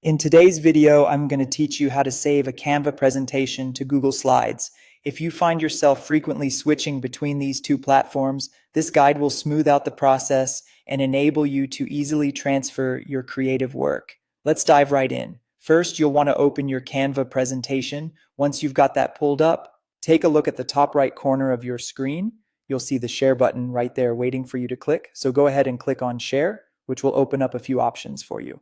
In today's video, I'm going to teach you how to save a Canva presentation to Google Slides. If you find yourself frequently switching between these two platforms, this guide will smooth out the process and enable you to easily transfer your creative work. Let's dive right in. First, you'll want to open your Canva presentation. Once you've got that pulled up, take a look at the top right corner of your screen. You'll see the share button right there waiting for you to click. So go ahead and click on share, which will open up a few options for you.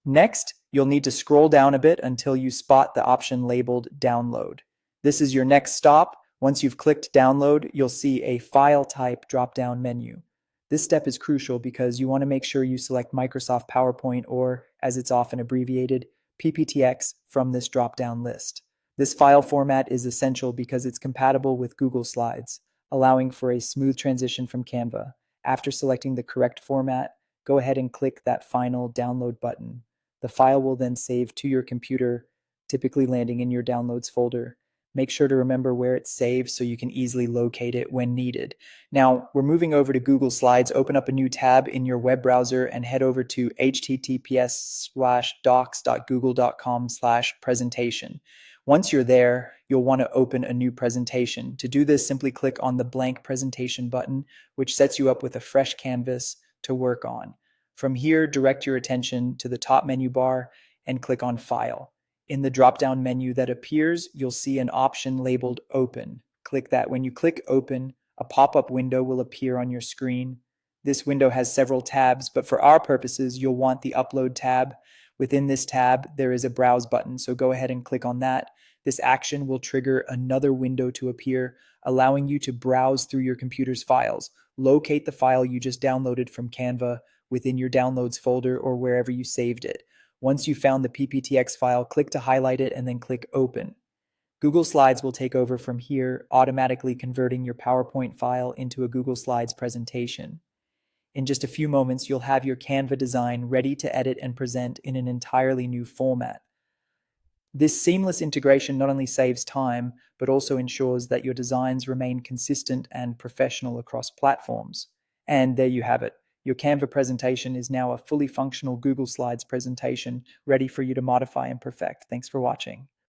Next, you'll need to scroll down a bit until you spot the option labeled Download. This is your next stop. Once you've clicked Download, you'll see a File Type drop-down menu. This step is crucial because you want to make sure you select Microsoft PowerPoint or, as it's often abbreviated, PPTX from this drop-down list. This file format is essential because it's compatible with Google Slides, allowing for a smooth transition from Canva. After selecting the correct format, go ahead and click that final Download button. The file will then save to your computer, typically landing in your Downloads folder. Make sure to remember where it's saved so you can easily locate it when needed. Now, we're moving over to Google Slides. Open up a new tab in your web browser and head over to https:/docs.google.com/presentation. Once you're there, you'll want to open a new presentation. To do this, simply click on the blank presentation button, which sets you up with a fresh canvas to work on. From here, direct your attention to the top menu bar and click on File. In the drop-down menu that appears, you'll see an option labeled Open. Click that. When you click Open, a pop-up window will appear on your screen. This window has several tabs, but for our purposes, you'll want the Upload tab. Within this tab, there is a Browse button, so go ahead and click on that. This action will trigger another window to appear, allowing you to browse through your computer's files. Locate the file you just downloaded from Canva within your Downloads folder or wherever you saved it. Once you've found the PPTX file, click to highlight it and then click Open. Google Slides will take over from here, automatically converting your PowerPoint file into a Google Slides presentation. In just a few moments, you'll have your Canva design ready to edit and present in an entirely new format. This seamless integration not only saves time, but also ensures that your designs remain consistent and professional across platforms. And there you have it. Your Canva presentation is now a fully functional Google Slides presentation ready for you to modify and perfect. Thanks for watching.